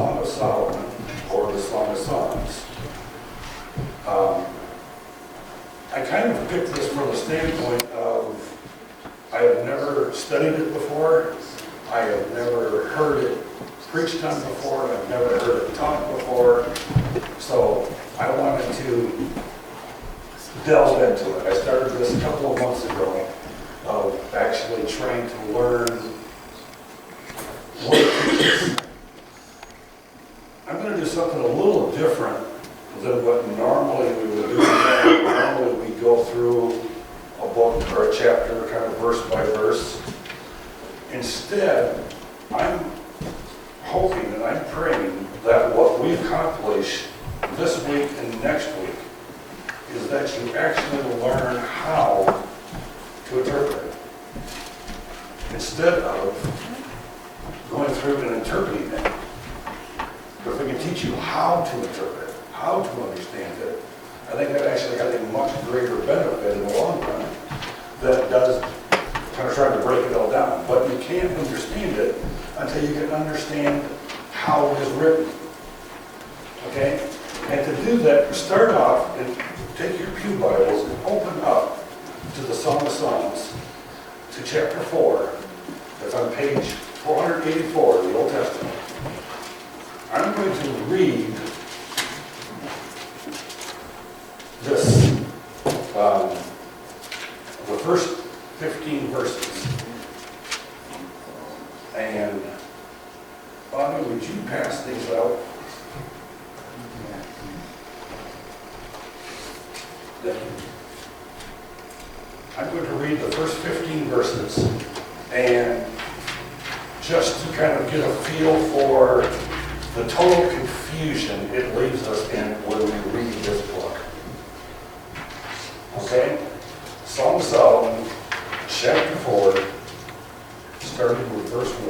Song of Solomon, or the Song of Songs. I kind of picked this from the standpoint of I have never studied it before, I have never heard it preached on before, I've never heard it taught before, so I wanted to delve into it. I started this a couple of months ago of actually trying to learn what it teaches. I'm going to do something a little different than what normally we would do. Normally we go through a book or a chapter kind of verse by verse. Instead, I'm hoping and I'm praying that what we accomplish this week and next week is that you actually learn how to interpret it. Instead of going through and interpreting it. But if we can teach you how to interpret it, how to understand it, I think that actually has a much greater benefit in the long run than it does kind of trying to break it all down. But you can't understand it until you can understand how it is written. Okay? And to do that, start off and take your pew Bibles and open up to the Song of Songs, to chapter 4. That's on page 484 of the Old Testament. I'm going to read this, the first 15 verses. And Bobby, would you pass these out? I'm going to read the first 15 verses, and just to kind of get a feel for the total confusion it leaves us in when we read this book. Okay? Song of Solomon, chapter 4, starting with verse 1.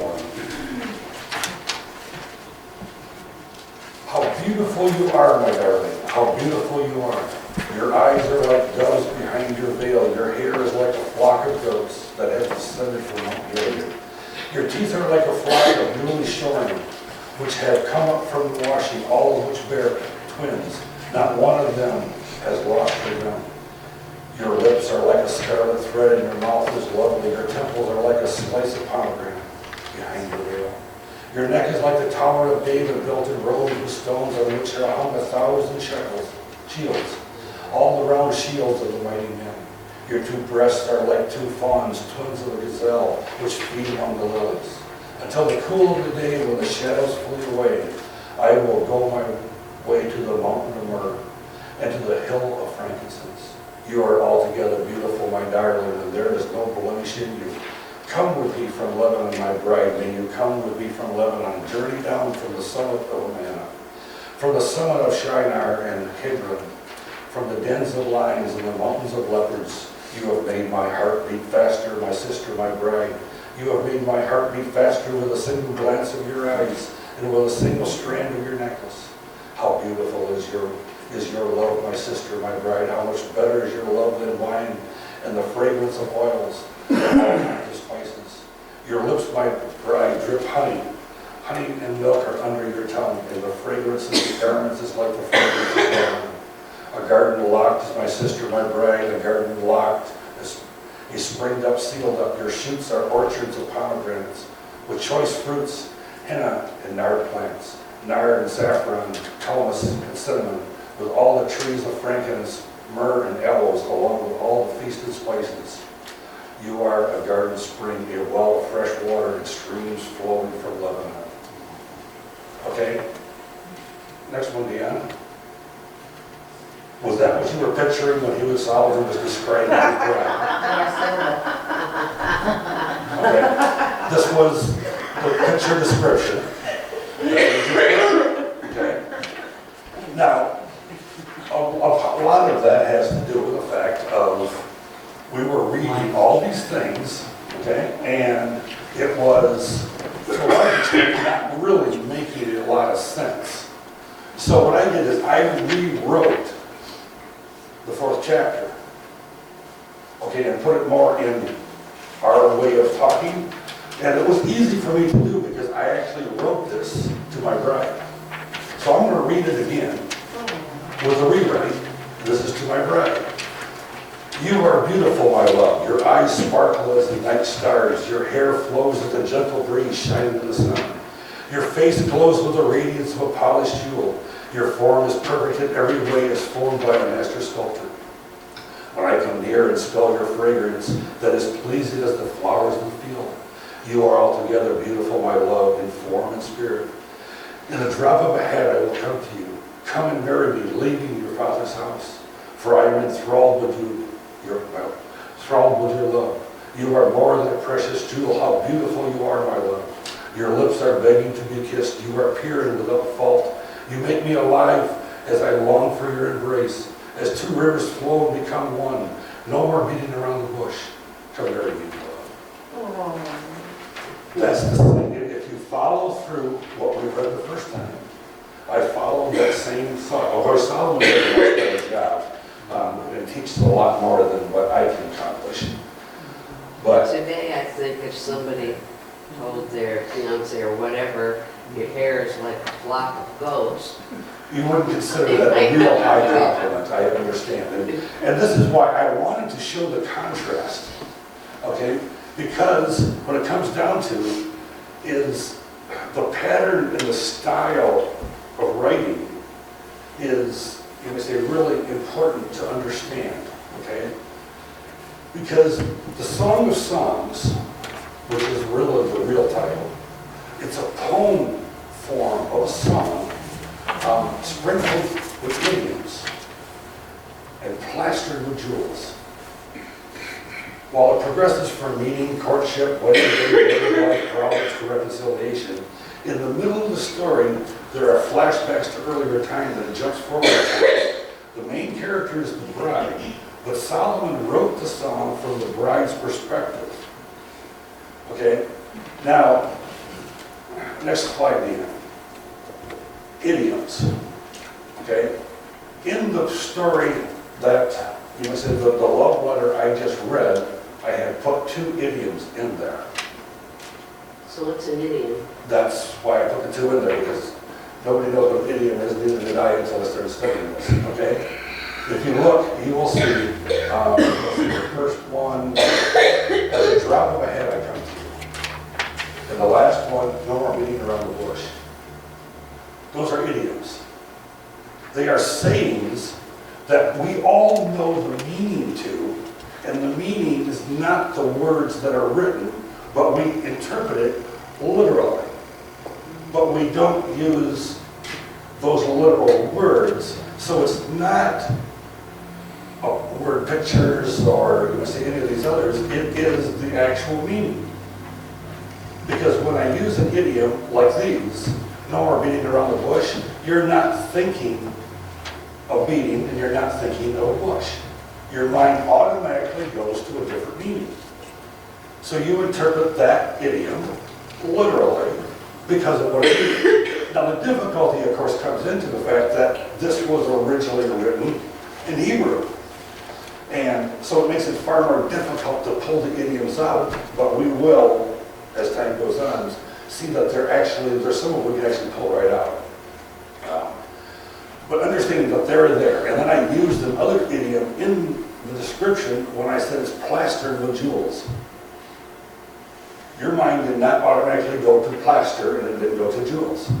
How beautiful you are, my darling. How beautiful you are. Your eyes are like doves behind your veil. Your hair is like a flock of goats that have descended from Mount Gilead. Your teeth are like a flock of newly shorn, which have come up from the washing, all of which bear twins. Not one of them has lost her young. Your lips are like a scarlet thread, and your mouth is lovely. Your temples are like a slice of pomegranate behind your veil. Your neck is like the Tower of David, built in rose with stones, on which are hung 1,000 shields, all the round shields of the mighty men. Your two breasts are like two fawns, twins of a gazelle, which feed among the lilies. Until the cool of the day, when the shadows flee away, I will go my way to the mountain of myrrh and to the hill of frankincense. You are altogether beautiful, my darling, and there is no blemish in you. Come with me from Lebanon, my bride. May you come with me from Lebanon. Journey down from the summit of Amana, from the summit of Shinar and Hebron, from the dens of lions and the mountains of leopards. You have made my heart beat faster, my sister, my bride. You have made my heart beat faster with a single glance of your eyes and with a single strand of your necklace. How beautiful is your love, my sister, my bride. How much better is your love than wine and the fragrance of oils and all kinds of spices. Your lips, my bride, drip honey. Honey and milk are under your tongue, and the fragrance of your garments is like the fragrance of Lebanon. A garden locked is my sister, my bride. A garden locked is springed up, sealed up. Your shoots are orchards of pomegranates, with choice fruits, henna and nard plants, nard and saffron, calamus and cinnamon, with all the trees of frankincense, myrrh and aloes, along with all the feasted spices. You are a garden spring, a well of fresh water, and streams flowing from Lebanon. Okay? Next one, Deanna. Was that what you were picturing when he was Solomon was describing his bride? Okay. This was the picture description. Okay. Now, a lot of that has to do with the fact of we were reading all these things, okay, and it was, to a large extent, not really making a lot of sense. So what I did is I rewrote the 4th chapter, okay, and put it more in our way of talking, And it was easy for me to do because I actually wrote this to my bride. So I'm going to read it again with a rewrite. This is to my bride. You are beautiful, my love. Your eyes sparkle as the night stars. Your hair flows as a gentle breeze shining in the sun. Your face glows with the radiance of a polished jewel. Your form is perfect in every way as formed by a master sculptor. When I come near and smell your fragrance that is pleasing as the flowers in the field, you are altogether beautiful, my love, in form and spirit. In a drop of a hat I will come to you. Come and marry me, leaving your father's house. For I am enthralled with you, enthralled with your love. You are more than a precious jewel. How beautiful you are, my love. Your lips are begging to be kissed. You are pure and without fault. You make me alive as I long for your embrace. As two rivers flow and become one. No more beating around the bush. Come marry me, love. That's the thing. If you follow through what we read the first time, I followed that same thought. Of course, Solomon did a much better job. And teaches a lot more than what I can accomplish. But today, I think if somebody told their fiance or whatever, your hair is like a flock of goats, you wouldn't consider that a real high compliment, I understand. And this is why I wanted to show the contrast, okay? Because what it comes down to is the pattern and the style of writing is, you may say, really important to understand, okay? Because the Song of Songs, which is really the real title, it's a poem form of a song sprinkled with idioms and plastered with jewels. While it progresses from meeting, courtship, wedding, dating, life, problems to reconciliation, in the middle of the story, there are flashbacks to earlier times and it jumps forward. The main character is the bride, but Solomon wrote the song from the bride's perspective. Okay? Now, next slide, Nina. Idioms. Okay? In the story that, you must say, the love letter I just read, I had put 2 idioms in there. so what's an idiom? That's why I put the 2 in there, because nobody knows what an idiom is, neither did I until I started studying this, okay? If you look, you will see, the first one, at the drop of a hat I come to you. And the last one, no more beating around the bush. Those are idioms. They are sayings that we all know the meaning to, and the meaning is not the words that are written, but we interpret it literally. But we don't use those literal words, so it's not word pictures or you say any of these others, it is the actual meaning. Because when I use an idiom like these, no more beating around the bush, you're not thinking of beating and you're not thinking of a bush. Your mind automatically goes to a different meaning. So you interpret that idiom literally because of what it means. Now the difficulty, of course, comes into the fact that this was originally written in Hebrew. And so it makes it far more difficult to pull the idioms out, but we will, as time goes on, see that there's some of them we can actually pull right out. But understanding that they're there. And then I used another idiom in the description when I said it's plastered with jewels. Your mind did not automatically go to plaster and it didn't go to jewels.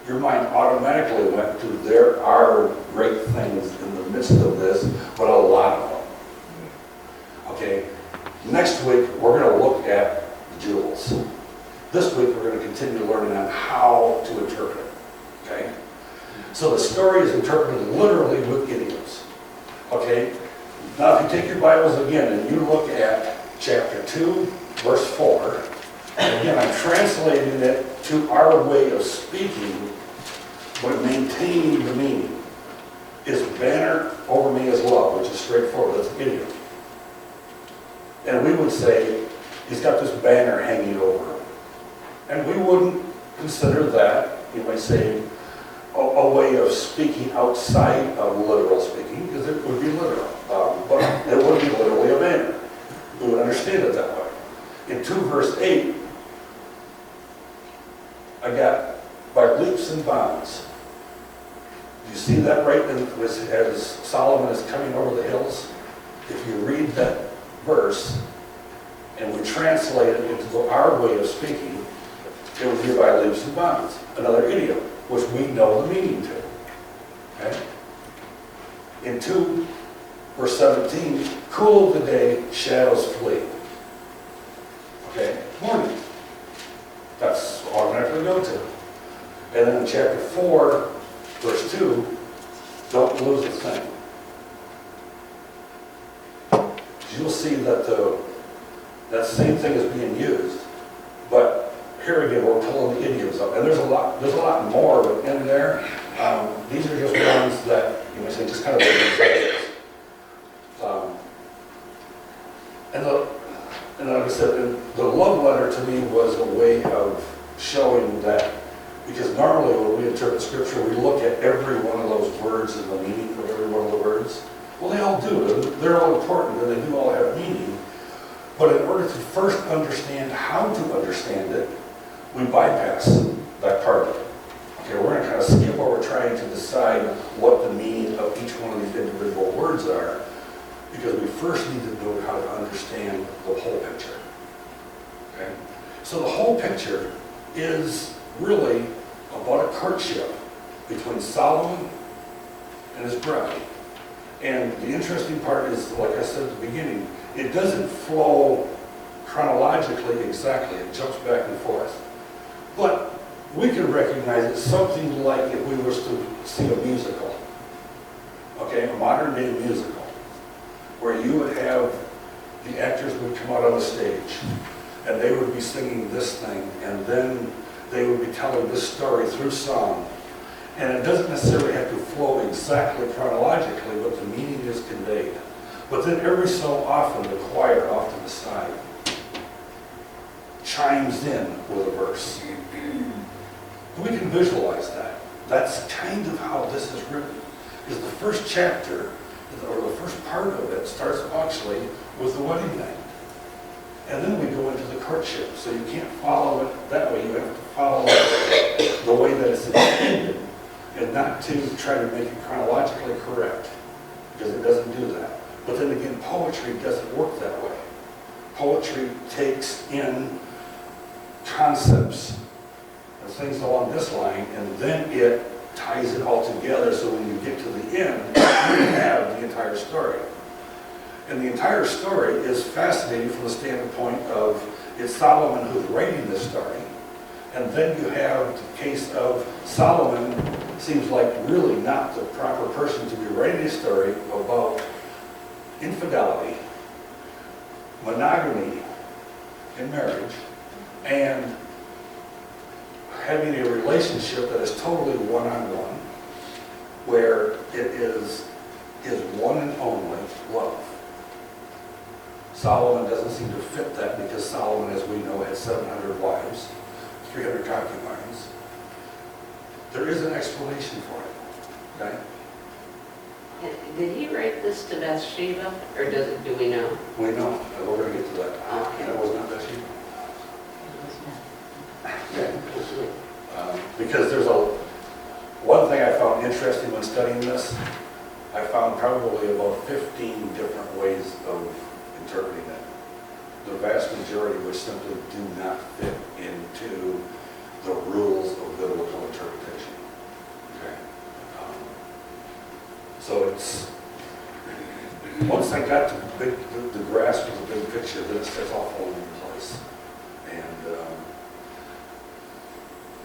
Your mind automatically went to there are great things in the midst of this, but a lot of them. Okay, next week we're going to look at the jewels. This week we're going to continue learning on how to interpret it. Okay, so the story is interpreted literally with idioms. Okay, now if you take your Bibles again and you look at chapter 2, verse 4, and again I'm translating it to our way of speaking, but maintaining the meaning. His banner over me is love, which is straightforward. That's an idiom. And we would say, he's got this banner hanging over him. And we wouldn't consider that, you might say, a way of speaking outside of literal speaking, because it would be literal. But it would be literally a banner. We would understand it that way. In 2 verse 8, I got by leaps and bounds. Do you see that right as Solomon is coming over the hills? If you read that verse and we translate it into our way of speaking, it would be by leaps and bounds, another idiom, which we know the meaning to. Okay? In 2 verse 17, cool of the day, shadows flee. Okay, morning. That's automatically go to. And then in chapter 4, verse 2, don't lose a thing. You'll see that that same thing is being used, but here again we're pulling the idioms up, and there's a lot more in there. These are just ones that you may say just kind of examples. And like I said, the love letter to me was a way of showing that, because normally when we interpret scripture, we look at every one of those words and the meaning of every one of the words. Well, they all do. They're all important, and they do all have meaning. But in order to first understand how to understand it, we bypass that part of it. Okay, we're going to kind of skip over trying to decide what the meaning of each one of these individual words are, because we first need to know how to understand the whole picture. Okay? So the whole picture is really about a courtship between Solomon and his bride. And the interesting part is, like I said at the beginning, it doesn't flow chronologically exactly. It jumps back and forth. But we can recognize it something like if we were to see a musical, okay, a modern day musical, where you would have the actors would come out on the stage and they would be singing this thing, and then they would be telling this story through song. And it doesn't necessarily have to flow exactly chronologically, but the meaning is conveyed. But then every so often, the choir off to the side chimes in with a verse. We can visualize that. That's kind of how this is written. Because the first chapter, or the first part of it, starts actually with the wedding night. And then we go into the courtship. So you can't follow it that way. You have to follow it the way that it's intended, and not to try to make it chronologically correct, because it doesn't do that. But then again, poetry doesn't work that way. Poetry takes in concepts and things along this line, and then it ties it all together, so when you get to the end, you have the entire story. And the entire story is fascinating from the standpoint of it's Solomon who's writing this story, and then you have the case of Solomon seems like really not the proper person to be writing a story about infidelity, monogamy in marriage, and having a relationship that is totally one-on-one, where it is his one and only love. Solomon doesn't seem to fit that, because Solomon, as we know, had 700 wives, 300 concubines. There is an explanation for it, okay? Did he write this to Bathsheba, or do we know? We know, and we're going to get to that. Okay. That was not Bathsheba. Okay. Because there's one thing I found interesting when studying this, I found probably about 15 different ways of interpreting it. The vast majority which simply do not fit into the rules of biblical interpretation. Okay. So it's, once I got to the grasp of the big picture, then it starts all falling into place. And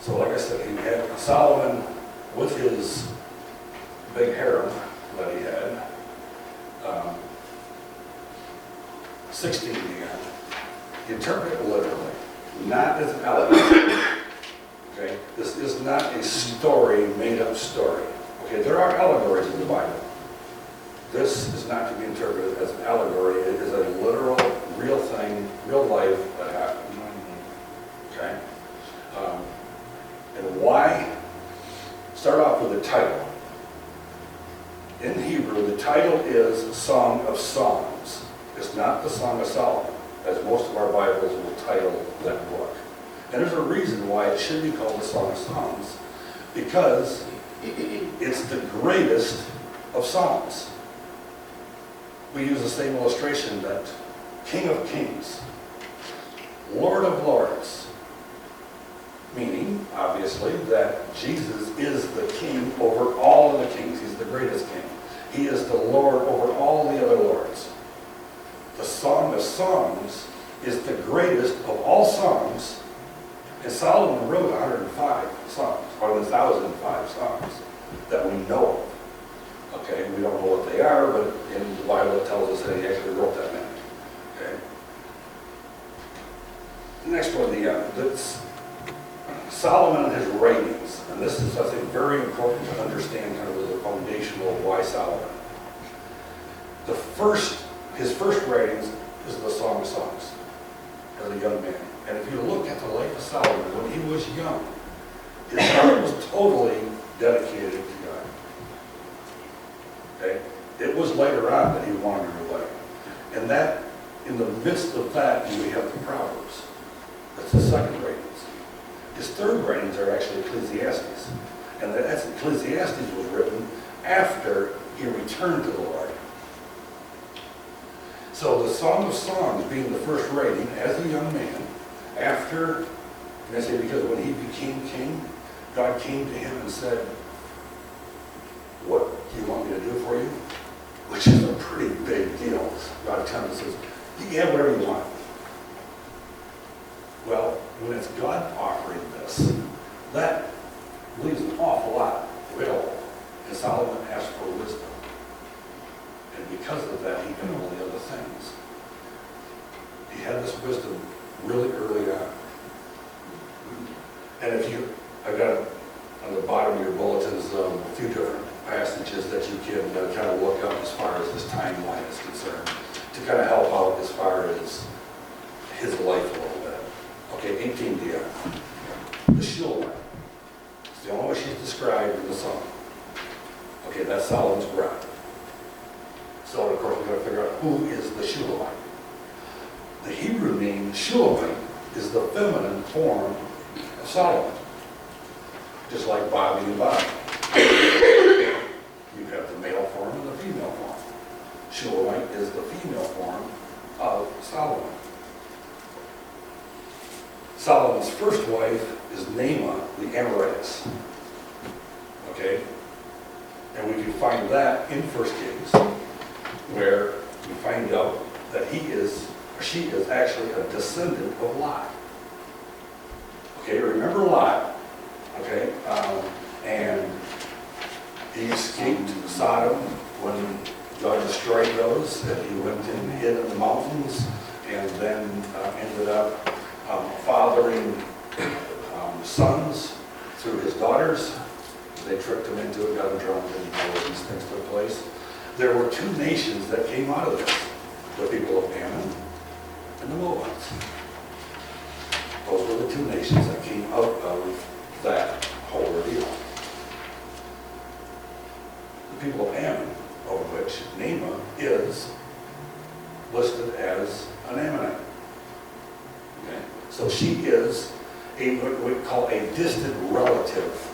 so like I said, he had Solomon with his big harem that he had, 16 began. Interpret it literally, not as an allegory. Okay? This is not a story, made-up story. Okay, there are allegories in the Bible. This is not to be interpreted as an allegory. It is a literal, real thing, real life that happened. Okay? And why? Start off with the title. In Hebrew, the title is Song of Songs. It's not the Song of Solomon. as most of our Bibles will title that book. And there's a reason why it should be called the Song of Songs, because it's the greatest of songs. We use the same illustration that King of Kings, Lord of Lords, meaning, obviously, that Jesus is the King over all of the kings. He's the greatest King. He is the Lord over all the other lords. The Song of Songs is the greatest of all songs, and Solomon wrote 105 songs, or 1,005 songs that we know of. Okay, we don't know what they are, but in the Bible it tells us that he actually wrote that many. Okay. Next one, that's Solomon and his writings, and this is, I think, very important to understand kind of the foundational of why Solomon. His first writings is the Song of Songs as a young man. And if you look at the life of Solomon when he was young, his heart was totally dedicated to God. Okay? It was later on that he wandered away. And that, in the midst of that, we have the Proverbs. That's his second writings. His third writings are actually Ecclesiastes. And Ecclesiastes was written after he returned to the Lord. So the Song of Songs being the first writing as a young man, after, and I say because when he became king, God came to him and said, "What do you want me to do for you?" Which is a pretty big deal. God comes and says, "You can have whatever you want." Well, when it's God offering this, that leaves an awful lot available. And Solomon asked for wisdom. And because of that, he got all the other things. He had this wisdom really early on. And I've got on the bottom of your bulletins a few different passages that you can kind of look up as far as his timeline is concerned, to kind of help out as far as his life a little bit. Okay, 18 Dia. The Shulamite. It's the only way she's described in the song. Okay, that's Solomon's bride. So, of course, we're going to figure out who is the Shulamite. The Hebrew name Shulamite is the feminine form of Solomon. Just like Bobby and Bobby. You have the male form and the female form. Shulamite is the female form of Solomon. Solomon's first wife is Naamah the Ammonitess. Okay? And we can find that in 1 Kings, where we find out that she is actually a descendant of Lot. Okay, remember Lot, okay? And he escaped Sodom when God destroyed those, and he went and hid in the mountains, and then ended up fathering sons through his daughters. They tricked him into it, got him drunk, and all of these things took place. There were two nations that came out of this, the people of Ammon and the Moabites. Those were the two nations that came out of that whole ordeal. The people of Ammon, of which Naamah is listed as an Ammonite. Okay? So she is what we call a distant relative,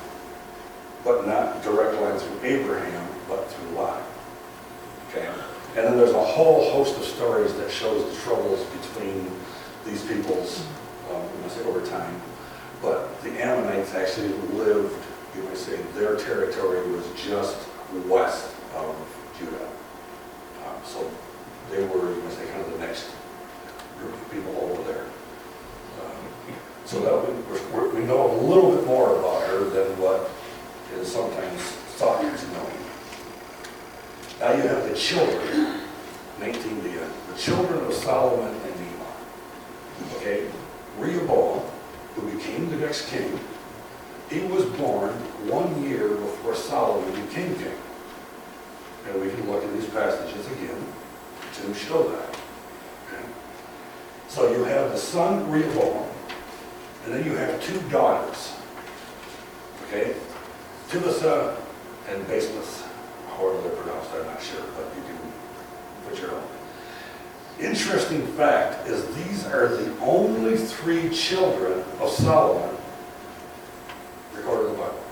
but not direct lines from Abraham, but through Lot. Okay? And then there's a whole host of stories that shows the troubles between these peoples, I say over time. But the Ammonites actually lived, you might say, their territory was just west of Judah. So they were, you might say, kind of the next group of people over there. So that we know a little bit more about her than what is sometimes thought as known. Now you have the children, 19 the children of Solomon and Naamah. Okay, Rehoboam, who became the next king, he was born 1 year before Solomon became king. And we can look at these passages again to show that. Okay? So you have the son Rehoboam, and then you have two daughters. Okay? Tibasa and Basemath, however they're pronounced, I'm not sure, but you can put your own. Interesting fact is these are the only 3 children of Solomon recorded in the Bible.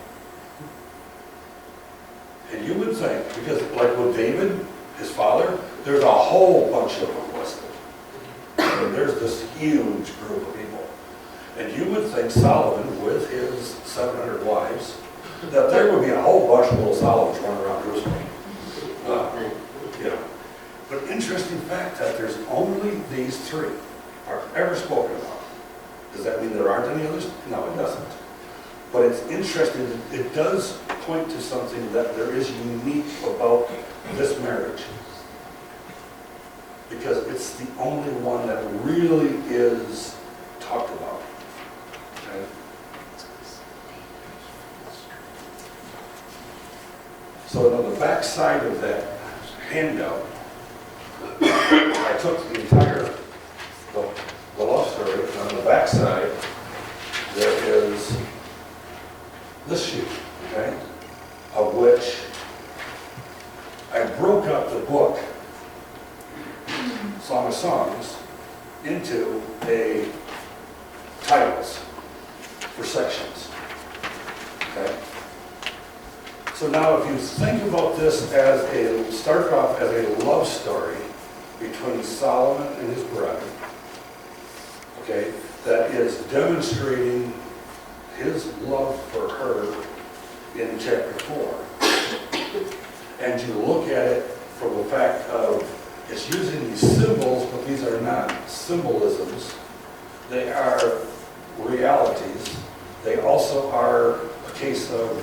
And you would think, because like with David, his father, there's a whole bunch of them listed. I mean, there's this huge group of people. And you would think Solomon, with his 700 wives, that there would be a whole bunch of little Solomons running around Jerusalem. You know. But interesting fact that there's only these 3 are ever spoken about. Does that mean there aren't any others? No, it doesn't. But it's interesting, it does point to something that there is unique about this marriage. Because it's the only one that really is talked about. Okay? So on the back side of that handout, I took the entire the love story, and on the back side, there is this sheet, okay, of which I broke up the book, Song of Songs, into titles for sections, okay? So now if you think about this start off as a love story between Solomon and his bride, okay, that is demonstrating his love for her in chapter 4. And you look at it from the fact of, it's using these symbols, but these are not symbolisms. They are realities. They also are a case of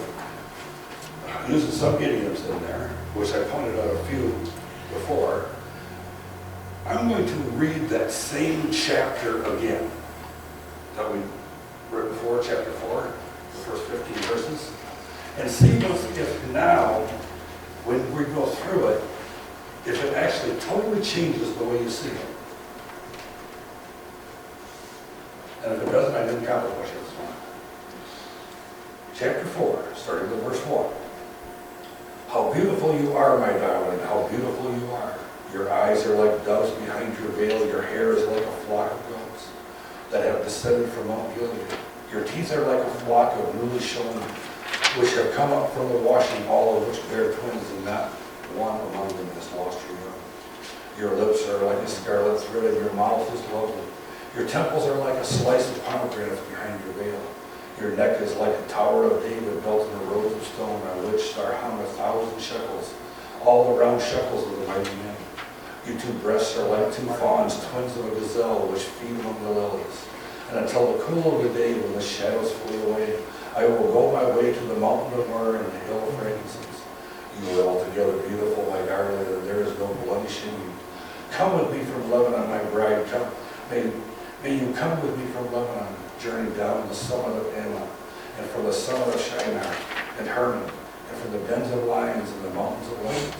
using some idioms in there, which I pointed out a few before. I'm going to read that same chapter again that we read before, chapter 4, the first 15 verses, and see if now, when we go through it, if it actually totally changes the way you see it. And if it doesn't, I didn't accomplish it this morning. Chapter 4, starting with verse 1. How beautiful you are, my darling, how beautiful you are. Your eyes are like doves behind your veil, your hair is like a flock of goats that have descended from Mount Gilead. Your teeth are like a flock of newly shorn, which have come up from the washing, all of which bear twins, and not one among them has lost your young. Your lips are like a scarlet thread, and your mouth is lovely. Your temples are like a slice of pomegranates behind your veil. Your neck is like a tower of David built in a rose of stone, on which are hung 1,000 shekels, all the round shekels of the mighty men. Your 2 breasts are like 2 fawns, twins of a gazelle, which feed among the lilies. And until the cool of the day, when the shadows flee away, I will go my way to the mountain of myrrh and the hill of frankincense. You are altogether beautiful, my darling, and there is no blemish in you. Come with me from Lebanon, my bride. Come, may you come with me from Lebanon, journey down the summit of Ammon, and from the summit of Shinar and Hermon, and from the dens of lions and the mountains of lions.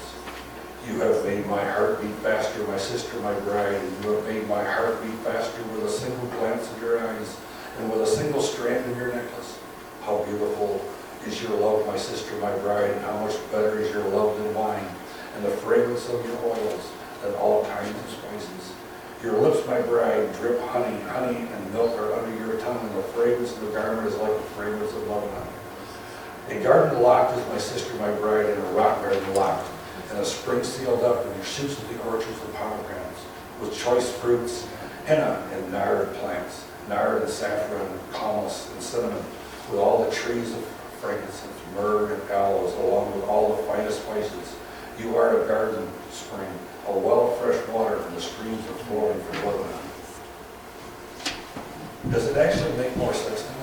You have made my heart beat faster, my sister, my bride, and you have made my heart beat faster with a single glance of your eyes and with a single strand of your necklace. How beautiful is your love, my sister, my bride, and how much better is your love than wine, and the fragrance of your oils than all kinds of spices. Your lips, my bride, drip honey. Honey and milk are under your tongue, and the fragrance of the garment is like the fragrance of Lebanon. A garden locked is my sister, my bride, and a rock garden locked, and a spring sealed up, and your shoots of the orchards of pomegranates, with choice fruits, henna and nard plants, nard and saffron, and calmus and cinnamon, with all the trees of frankincense, myrrh and aloes, along with all the finest spices. You are a garden spring, a well of fresh water, and the streams are flowing from Lebanon. Does it actually make more sense now?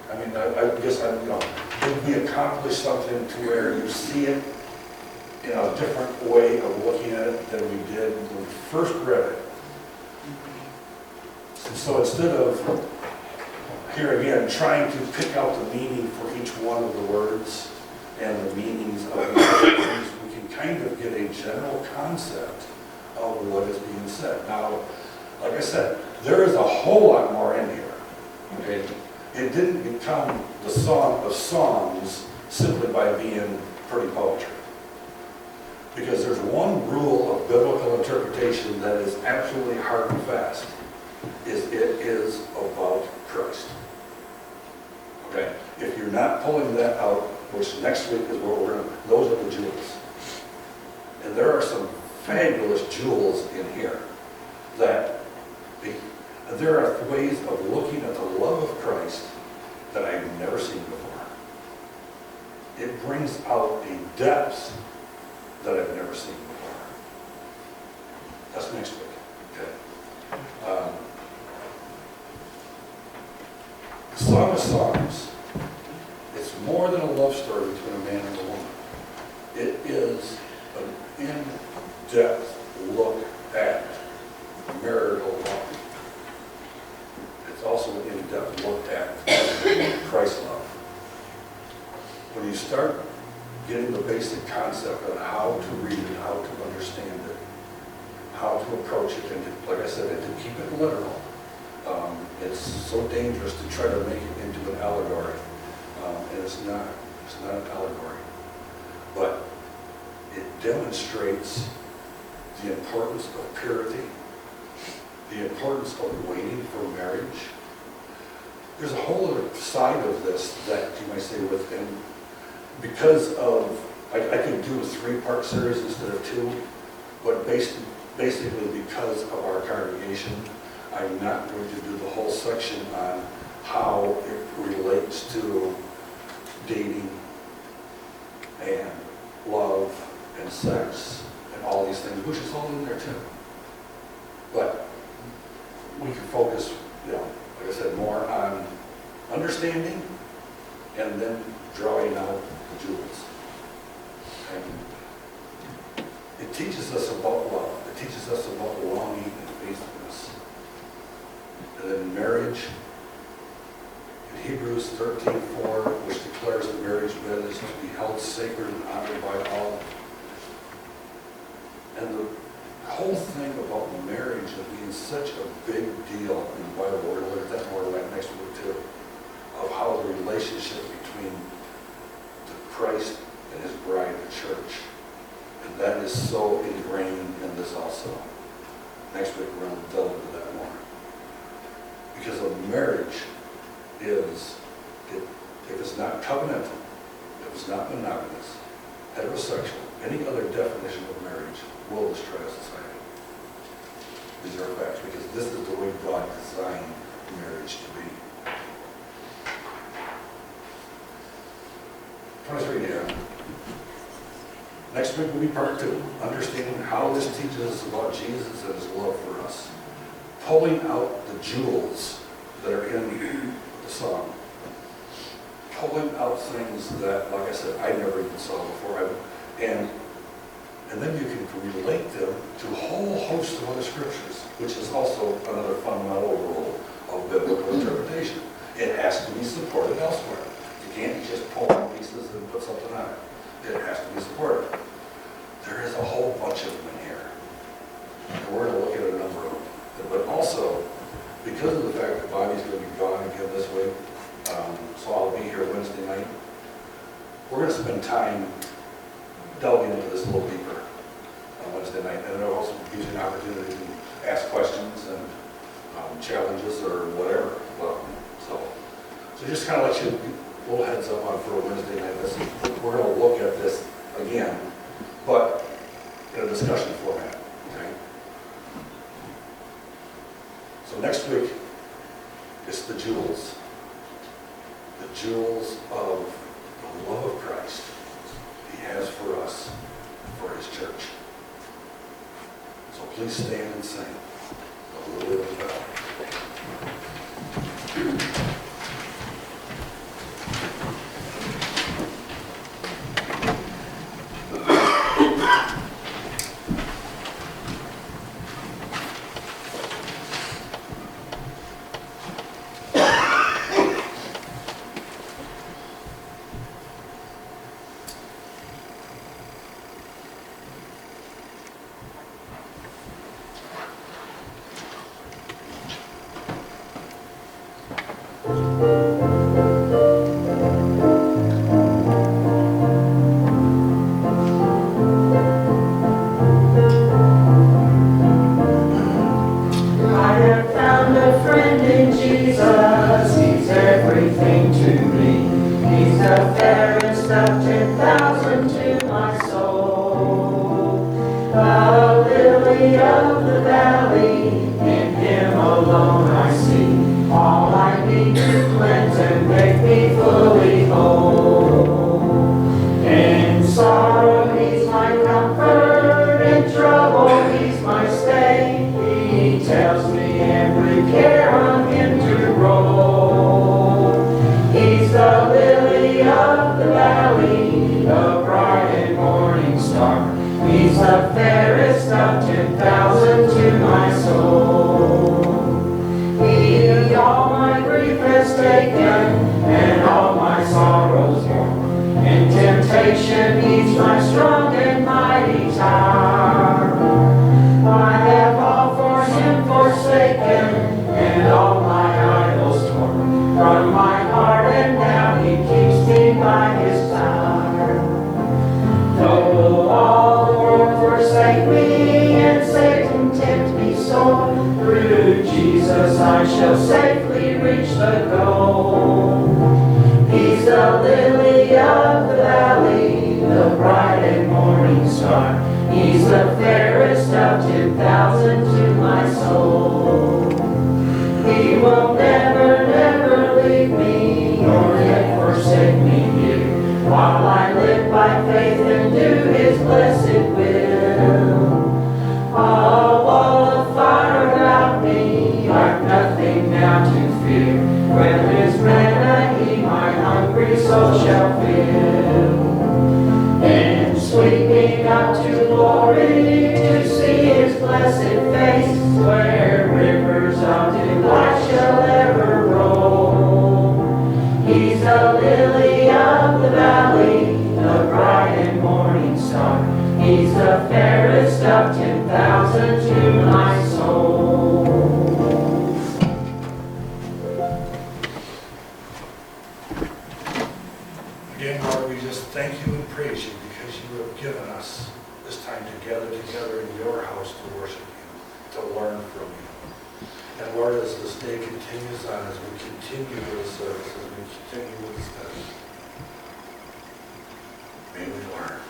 I guess did we accomplish something to where you see it in a different way of looking at it than we did when we first read it? And so instead of, here again, trying to pick out the meaning for each one of the words and the meanings of the things, we can kind of get a general concept of what is being said. Now, like I said, there is a whole lot more in here. Okay? It didn't become the Song of Songs simply by being pretty poetry. Because there's one rule of biblical interpretation that is absolutely hard and fast, is it is about Christ. Okay? If you're not pulling that out, which next week is what we're going to, those are the jewels. And there are some fabulous jewels in here that there are ways of looking at the love of Christ that I've never seen before. It brings out a depth that I've never seen before. That's next week. Okay. The Song of Songs. It's more than a love story between a man and a woman. It is an in-depth look at marital love. It's also an in-depth look at Christ's love. When you start getting the basic concept on how to read it, how to understand it, how to approach it, and like I said, and to keep it literal, it's so dangerous to try to make it into an allegory. And it's not an allegory. But it demonstrates the importance of purity, the importance of waiting for marriage. There's a whole other side of this that you might say within, because of, I could do a 3-part series instead of 2, but basically because of our congregation, I'm not going to do the whole section on how it relates to dating and love and sex and all these things, which is all in there too. But we can focus, like I said, more on understanding and then drawing out the jewels. And it teaches us about love. It teaches us about longing and faithfulness. And then marriage, in Hebrews 13:4, which declares that marriage bed is to be held sacred and honored by all. And the whole thing about marriage being such a big deal in the Bible, we're going to look at that more next week too, of how the relationship between Christ and his bride, the church. And that is so ingrained in this also. Next week we're going to delve into that more. Because a marriage is, if it's not covenantal, if it's not monogamous, heterosexual, any other definition of marriage will destroy a society. These are facts, because this is the way God designed marriage to be. 23 here. Next week will be part 2, understanding how this teaches us about Jesus and his love for us. Pulling out the jewels that are in the song. Pulling out things that, like I said, I never even saw before. And then you can relate them to a whole host of other scriptures, which is also another fundamental rule of biblical interpretation. It has to be supported elsewhere. You can't just pull out pieces and put something on it. It has to be supported. There is a whole bunch of them in here. And we're going to look at a number of them. But also, because of the fact that Bobby's going to be gone again this week, so I'll be here Wednesday night, we're going to spend time delving into this a little deeper on Wednesday night. And it'll also give you an opportunity to ask questions and challenges or whatever. So just kind of let you a little heads up on for Wednesday night. We're going to look at this again, but in a discussion format. Okay. So next week, it's the jewels. The jewels of the love of Christ he has for us, for his church. So please stand and sing a little bit of that. of the valley, in Him alone I see all I need to cleanse and make me fully whole. In sorrow He's my comfort, in trouble He's my stay. He tells me every care on Him to roll. He's the lily of the valley, the bright and morning star. He's the fairest of 10,000 to my soul. He all my grief has taken, and all my sorrows borne. In temptation He's my strong and mighty tower. I have all for Him forsaken, and all my idols torn from my heart, and now He keeps me by His power. Though all the world forsake me, and Satan tempt me sore, through Jesus I shall safely reach the goal. He's the lily of the valley, the bright and morning star. He's the fairest of 10,000 to my soul. He will never, never leave me, nor yet forsake me here, while I live by faith and do His blessed will. A wall of fire about me, I've nothing now to fear. With His manna He my hungry soul shall fill. And sweeping up to glory, to see His blessed face, where rivers of delight shall ever roll. He's the lily of the valley, the bright and morning star. He's the fairest of 10,000 to my soul. Again, Lord, we just thank you and praise you because you have given us this time to gather together in your house to worship you, to learn from you. And Lord, as this day continues on, as we continue with the service, as we continue with the study, may we learn.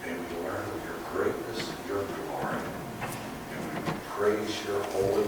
May we learn of your greatness, your glory. And we praise your holy